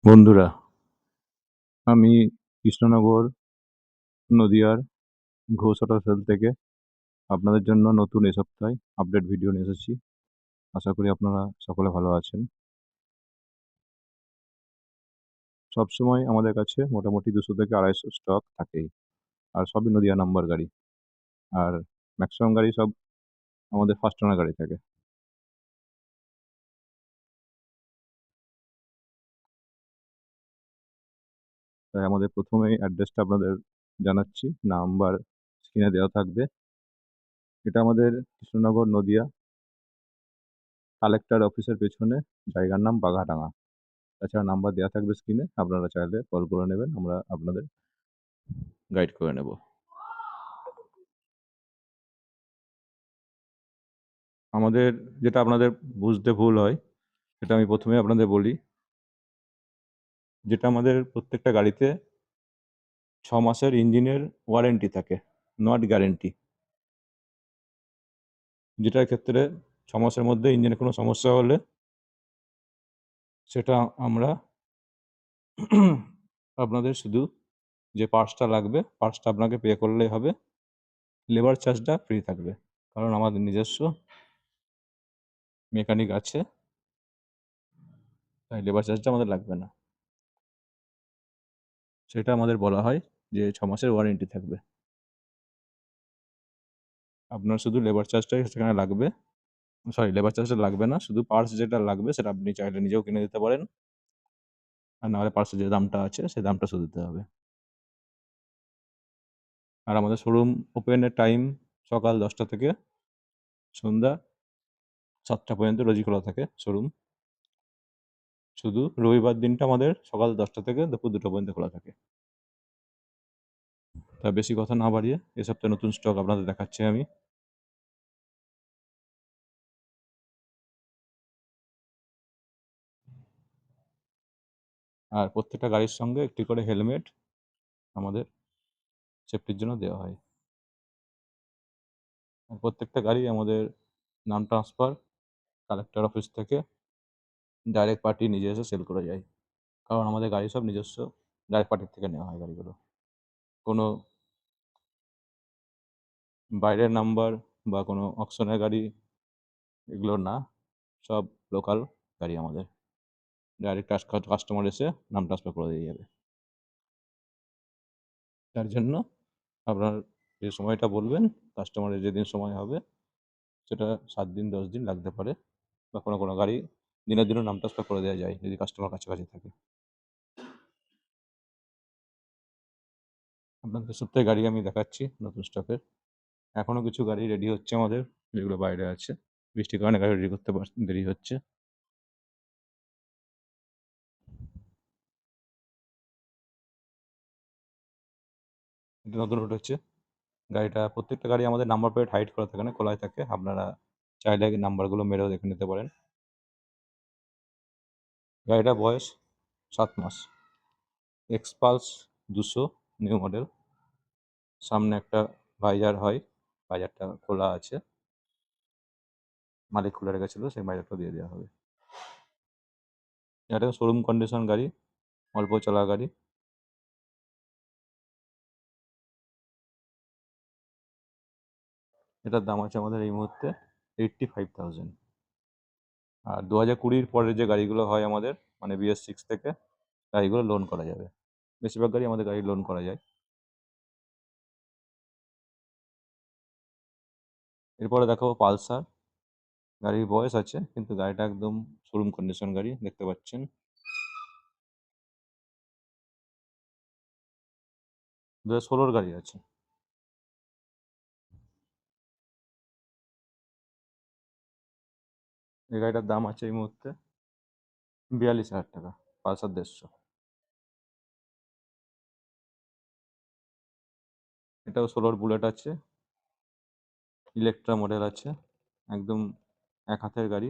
বন্ধুরা, আমি কৃষ্ণনগর, নদিয়ার ঘোষ অটো সেল থেকে আপনাদের জন্য নতুন এই সপ্তাহে আপডেট ভিডিও নিয়ে এসেছি। আশা করি আপনারা সকলে ভালো আছেন। সবসময় আমাদের কাছে মোটামুটি 200 থেকে 250 স্টক থাকেই। আর সবই নদিয়া নাম্বার গাড়ি। আর ম্যাক্সিমাম গাড়ি সব আমাদের ফার্স্ট ওনার গাড়ি থাকে। তাই আমাদের প্রথমেই অ্যাড্রেসটা আপনাদের জানাচ্ছি। নাম্বার স্ক্রিনে দেওয়া থাকবে। এটা আমাদের কৃষ্ণনগর, নদিয়া কালেক্টর অফিসের পেছনে, জায়গার নাম বাঘাডাঙ্গা। তাছাড়া নাম্বার দেওয়া থাকবে স্ক্রিনে, আপনারা চাইলে কল করে নেবেন, আমরা আপনাদের গাইড করে নেব। আমাদের যেটা আপনাদের বুঝতে ভুল হয় সেটা আমি প্রথমে আপনাদের বলি, যেটা আমাদের প্রত্যেকটা গাড়িতে 6 মাসের ইঞ্জিনের ওয়ারেন্টি থাকে, নট গ্যারেন্টি। যেটার ক্ষেত্রে 6 মাসের মধ্যে ইঞ্জিনে কোনো সমস্যা হলে সেটা আমরা আপনাদের শুধু যে পার্টসটা লাগবে পার্টসটা আপনাকে পে করলেই হবে। লেবার চার্জটা ফ্রি থাকবে, কারণ আমাদের নিজস্ব মেকানিক আছে, তাই লেবার চার্জটা আমাদের লাগবে না। সেটা আমাদের বলা হয় যে 6 মাসের ওয়ারেন্টি থাকবে। আপনার শুধু লেবার চার্জটাই সেখানে লাগবে। সরি, লেবার চার্জটা লাগবে না, শুধু পার্টস যেটা লাগবে সেটা আপনি চাইলে নিজেও কিনে দিতে পারেন, আর নাহলে পার্টসের যে দামটা আছে সেই দামটা শুধু দিতে হবে। আর আমাদের শোরুম ওপেনের টাইম সকাল 10টা থেকে সন্ধ্যা 7টা পর্যন্ত রোজই খোলা থাকে শোরুম। শুধু রবিবার দিনটা আমাদের সকাল 10টা থেকে দুপুর 2টা পর্যন্ত খোলা থাকে। তা বেশি কথা না বাড়িয়ে এ সপ্তাহে নতুন স্টক আপনাদের দেখাচ্ছি আমি। আর প্রত্যেকটা গাড়ির সঙ্গে একটি করে হেলমেট আমাদের সেফটির জন্য দেওয়া হয়। আর প্রত্যেকটা গাড়ি আমাদের নাম ট্রান্সফার কালেক্টর অফিস থেকে ডাইরেক্ট পার্টি নিজে এসে সেল করে যায়, কারণ আমাদের গাড়ি সব নিজস্ব ডাইরেক্ট পার্টির থেকে নেওয়া হয় গাড়িগুলো। কোনো বাইরের নাম্বার বা কোনো অকশনের গাড়ি এগুলো না, সব লোকাল গাড়ি আমাদের। ডাইরেক্ট কাস্টমার এসে নাম ট্রান্সফার করে দিয়ে যাবে। তার জন্য আপনার যে সময়টা বলবেন, কাস্টমারের যেদিন সময় হবে সেটা 7 দিন 10 দিন লাগতে পারে, বা কোনো কোনো গাড়ি দিনের দিনও নাম ট্রান্সফার করে দেওয়া যায় যদি কাস্টমার কাছাকাছি থাকে। আপনাদের সপ্তাহে গাড়ি আমি দেখাচ্ছি নতুন স্টকের। এখনও কিছু গাড়ি রেডি হচ্ছে আমাদের, যেগুলো বাইরে আছে। বৃষ্টির কারণে গাড়ি রেডি করতে দেরি হচ্ছে। এটা নতুন রুট হচ্ছে। গাড়িটা প্রত্যেকটা গাড়ি আমাদের নাম্বার প্লেট হাইড করা থাকে না, খোলাই থাকে। আপনারা চাইলে নাম্বারগুলো মেরেও দেখে নিতে পারেন। গাড়িটার বয়স 7 মাস। Xpulse 200 new model. সামনে একটা ভাইজার হয়, ভাইজারটা খোলা আছে, মালিক খুলে রেখেছিল, সেই ভাইজারটা দিয়ে দেওয়া হবে। এটা শোরুম কন্ডিশন গাড়ি, অল্প চলা গাড়ি। এটার দাম আছে আমাদের এই মুহূর্তে 85,000। আর 2020-র পরের যে গাড়িগুলো হয় আমাদের, মানে BS6 থেকে, গাড়িগুলো লোন করা যাবে। বেশিরভাগ গাড়ি আমাদের গাড়ি লোন করা যায়। এরপরে দেখাবো পালসার। গাড়ির বয়স আছে, কিন্তু গাড়িটা একদম শোরুম কন্ডিশন গাড়ি, দেখতে পাচ্ছেন। 2016-র গাড়ি আছে। এই গাড়িটার দাম আছে এই মুহূর্তে 42,000 টাকা। পালসার 150। এটাও 16-র বুলেট আছে, ইলেকট্রা মডেল আছে, একদম এক হাতের গাড়ি।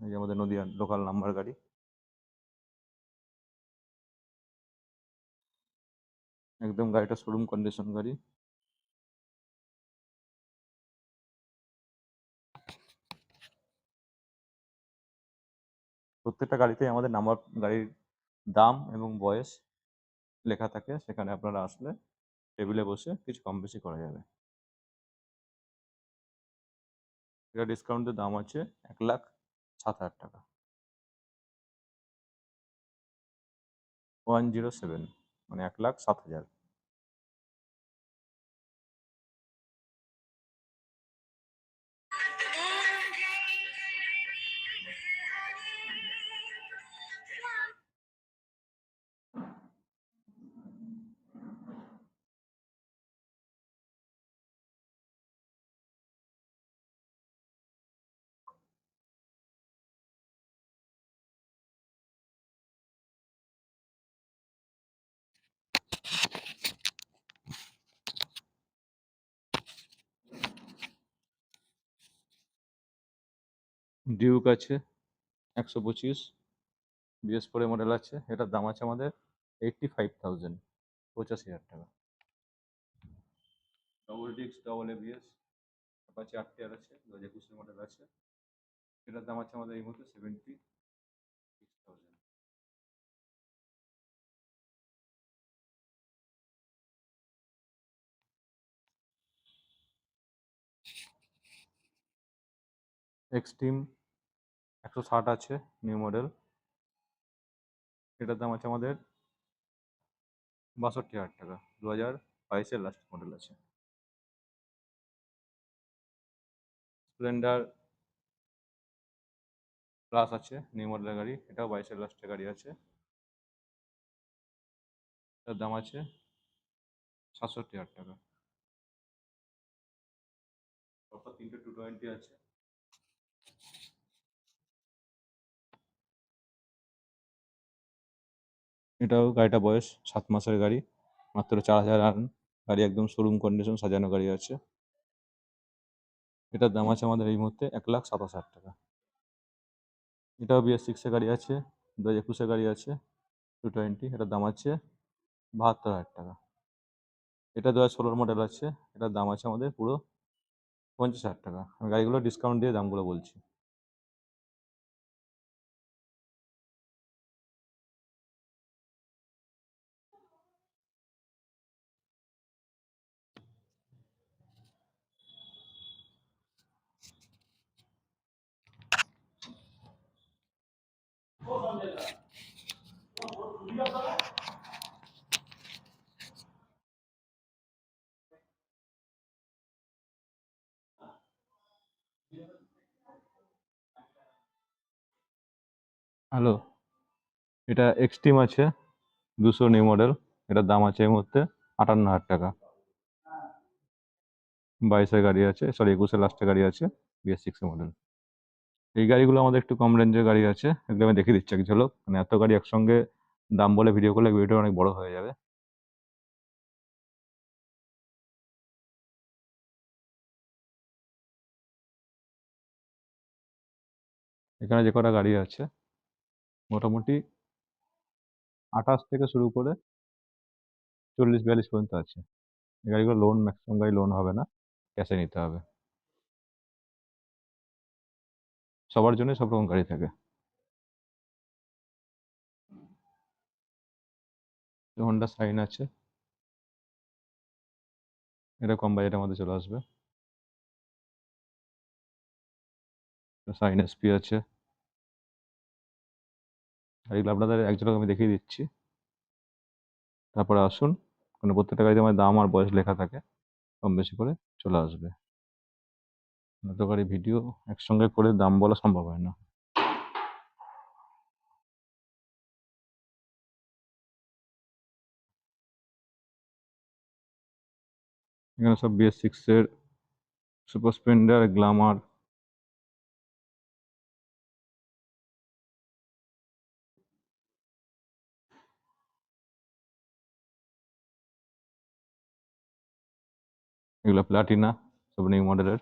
এই যে আমাদের নদিয়ার লোকাল নাম্বার গাড়ি। একদম গাড়িটা শোরুম কন্ডিশন গাড়ি। প্রত্যেকটা গাড়িতেই আমাদের নাম্বার গাড়ির দাম এবং বয়স লেখা থাকে, সেখানে আপনারা আসলে টেবিলে বসে কিছু কম বেশি করা যাবে। এটা ডিসকাউন্টের দাম আছে 1,07,000 টাকা। 107, মানে 1,07,000। ডিউক আছে 125, BS4 মডেল আছে, এটার দাম আছে আমাদের 85,000, 85,000 টাকা। Double disc double ABS Apache RTR আছে, 2021 মডেল আছে, এটার দাম আছে আমাদের এই মুহূর্তে 76,000। এক্সট্রিম 160 আছে, নিউ মডেল, এটার দাম আছে আমাদের 62,000 টাকা, 2022-এর লাস্ট মডেল আছে। স্প্লেন্ডার প্লাস আছে, নিউ মডেলের গাড়ি, এটাও 22-এর লাস্টের গাড়ি আছে, এটার দাম আছে 67,000 টাকা। তারপর 3টে 220 আছে, এটাও গাড়িটা বয়স 7 মাসের গাড়ি, মাত্র 4,000 রান, গাড়ি একদম শোরুম কন্ডিশন, সাজানো গাড়ি আছে, এটার দাম আছে আমাদের এই মুহূর্তে 1,27,000 টাকা। এটাও BS6 গাড়ি আছে, 2021 গাড়ি আছে, 220, এটার দাম আছে 72,000 টাকা। এটা 2016 মডেল আছে, এটার দাম আছে আমাদের পুরো 50,000 টাকা। আমি গাড়িগুলো ডিসকাউন্ট দিয়ে দামগুলো বলছি। হ্যালো, এটা এক্সট্রিম আছে 200 নিউ মডেল, এটার দাম আছে এই মুহূর্তে 58,000 টাকা। 22-এর গাড়ি আছে, সরি 21-এর লাস্টের গাড়ি আছে, BS6 মডেল। এই গাড়িগুলো আমাদের একটু কম রেঞ্জের গাড়ি আছে, এগুলো আমি দেখিয়ে দিচ্ছি এক ঝলক, মানে এত গাড়ি একসঙ্গে দাম বলে ভিডিও করলে ভিডিওটা অনেক বড় হয়ে যাবে। এখানে যে কটা গাড়ি আছে মোটামুটি 28 থেকে শুরু করে 40-42 পর্যন্ত আছে। এই গাড়িগুলো লোন, ম্যাক্সিমাম গাড়ি লোন হবে না, ক্যাশে নিতে হবে। সবার জন্য সব রকম গাড়ি থাকে। হন্ডা সাইন আছে, এটা কম বাজেটের মধ্যে চলে আসবে। সাইন SP আছে, গাড়িগুলো আপনাদের এক ঝলক আমি দেখিয়ে দিচ্ছি, তারপরে আসুন। কারণ প্রত্যেকটা গাড়িতে আমার দাম আর বয়স লেখা থাকে, কম বেশি করে চলে আসবে। এত গাড়ি ভিডিও একসঙ্গে করে দাম বলা সম্ভব হয় না। এখানে সব BS6-এর সুপার স্প্লেন্ডার, গ্ল্যামার, এগুলো প্লাটিনা, সব নিউ মডেলের।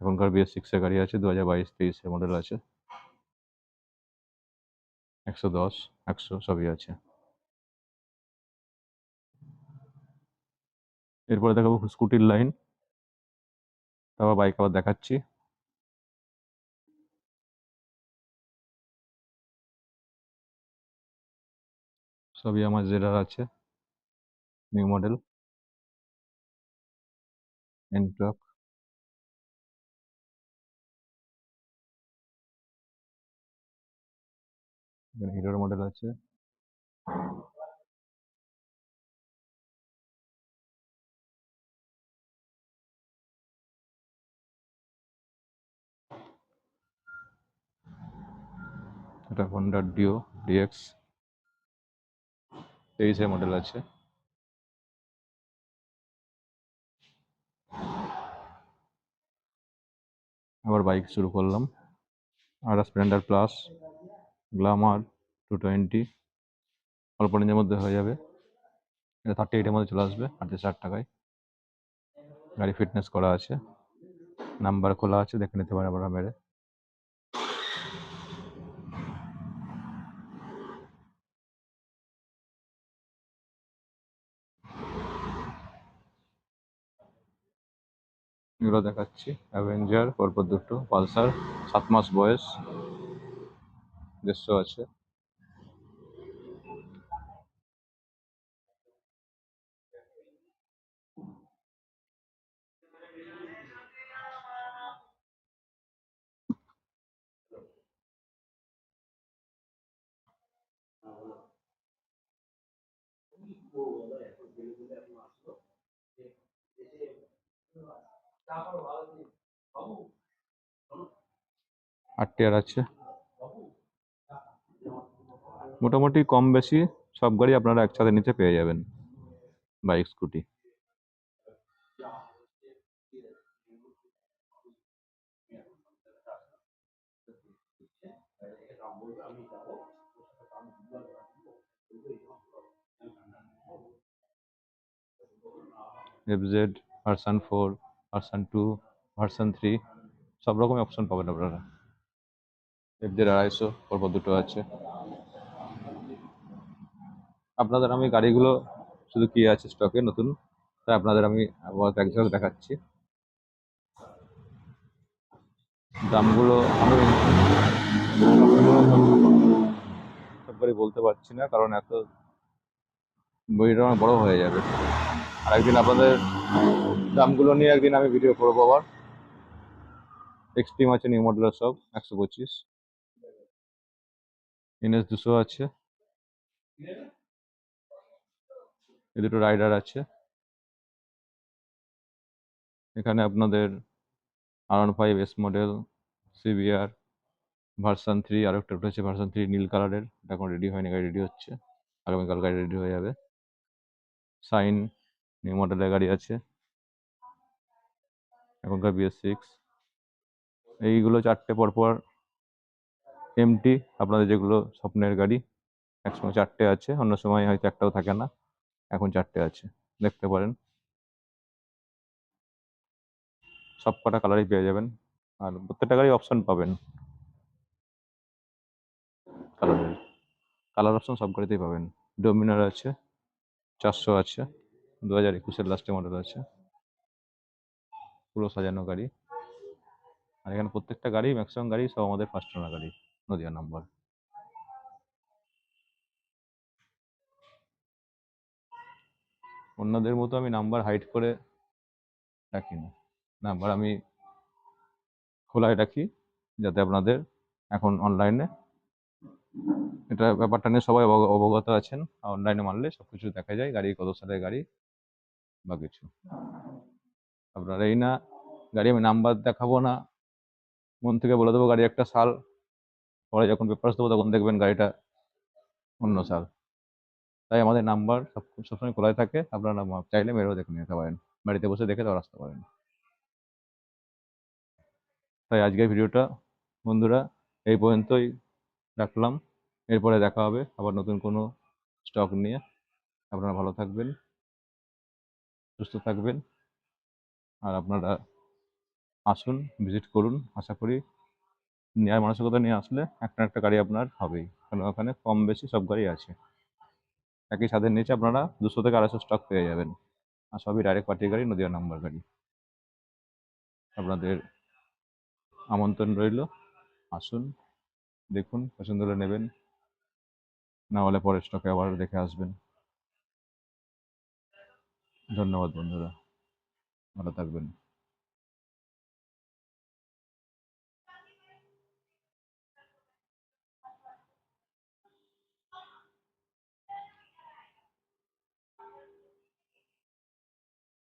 এখনকার BS6-এর গাড়ি আছে, 2022-23-এর মডেল আছে, 110, 100 সবই আছে। এরপরে দেখাবো স্কুটির লাইন, তারপর বাইক আবার দেখাচ্ছি। সবই আমার জেরার আছে, নিউ মডেল, এনটর্ক। এখানে হিরোর মডেল আছে। এটা হন্ডা ডিও ডিএক্স 23-এর মডেল আছে। আবার বাইক শুরু করলাম। আর স্প্লেন্ডার প্লাস, গ্ল্যামার 220, অল্প রেঞ্জের মধ্যে হয়ে যাবে। এটা 38-এর মধ্যে চলে আসবে 38,000 টাকায়। গাড়ি ফিটনেস করা আছে, নাম্বার খোলা আছে, দেখে নিতে পারে আপনারা মেরে। এগুলো দেখাচ্ছি, অ্যাভেঞ্জার পরপর দুটো, পালসার 7 মাস বয়স, 150 আছে। আরটিআর আছে। মোটামুটি কম বেশি সব গাড়ি আপনারা একসাথে নিচে পেয়ে যাবেন, bike scooty. FZ version 4, version 2, version 3, সব রকমের অপশন পাবেন আপনারা। এফজেড 250 পরপর দুটো আছে। আপনাদের আমি গাড়িগুলো শুধু কি আছে স্টকে নতুন, তাই আপনাদের আমি আবার এক ঝলক দেখাচ্ছি। দামগুলো আমি সব গাড়ি বলতে পারছি না, কারণ এত বইটা আমার বড় হয়ে যাবে। আর একদিন আপনাদের দামগুলো নিয়ে একদিন আমি ভিডিও করবো আবার। এক্সট্রিম আছে, নিউ মডেলের সব 125। NS 200 আছে। এই দুটো রাইডার আছে। এখানে আপনাদের R15 S model, CBR version 3, আর একটা হচ্ছে ভার্সন 3 নীল কালারের, এখন রেডি হয়নি, গাড়ি রেডি হচ্ছে, আগামীকাল গাড়ি রেডি হয়ে যাবে। সাইন নিউ মডেলের গাড়ি আছে, এখনকার BS6। এইগুলো চারটে পরপর MT, আপনাদের যেগুলো স্বপ্নের গাড়ি, একসময় চারটে আছে, অন্য সময় হয়তো একটাও থাকে না, এখন চারটে আছে, দেখতে পারেন। সব কটা কালারই পেয়ে যাবেন, আর প্রত্যেকটা গাড়ি অপশন পাবেন কালারের। কালার অপশন সব গাড়িতেই পাবেন। ডোমিনার আছে, 400 আছে, 2021-এর লাস্টে মডেল আছে, পুরো সাজানো গাড়ি। আর এখানে প্রত্যেকটা গাড়ি, ম্যাক্সিমাম গাড়ি সব আমাদের ফার্স্ট ওনার গাড়ি, নদিয়া নাম্বার। অন্যদের মতো আমি নাম্বার হাইড করে রাখি না, নাম্বার আমি খোলাই রাখি, যাতে আপনাদের এখন অনলাইনে এটা ব্যাপারটা নিয়ে সবাই অবগত আছেন। অনলাইনে মানলে সবকিছু দেখা যায়, গাড়ি কত সালের গাড়ি বা কিছু। আপনারা এই না গাড়ি আমি নাম্বার দেখাবো না, মন থেকে বলে দেবো গাড়ি একটা সাল, পরে যখন পেপারস দেবো তখন দেখবেন গাড়িটা অন্য সাল। তাই আমাদের নাম্বার সবসময় খোলাই থাকে, আপনারা চাইলে মেরেও দেখে নিতে পারেন, বাড়িতে বসে দেখে তাও আসতে পারেন। তাই আজকের ভিডিওটা বন্ধুরা এই পর্যন্তই রাখলাম। এরপরে দেখা হবে আবার নতুন কোনো স্টক নিয়ে। আপনারা ভালো থাকবেন, সুস্থ থাকবেন, আর আপনারা আসুন, ভিজিট করুন। আশা করি নেওয়ার মানসিকতা নিয়ে আসলে একটা না একটা গাড়ি আপনার হবেই, কারণ ওখানে কম বেশি সব গাড়ি আছে। একই ছাদের নিচে আপনারা 200 থেকে 250 স্টক পেয়ে যাবেন, আর সবই ডাইরেক্ট পার্টি গাড়ি, নদিয়া নাম্বার গাড়ি। আপনাদের আমন্ত্রণ রইল, আসুন, দেখুন, পছন্দ হলে নেবেন। না হলে পরের স্টকে আবার দেখে আসবেন। ধন্যবাদ বন্ধুরা, ভালো থাকবেন।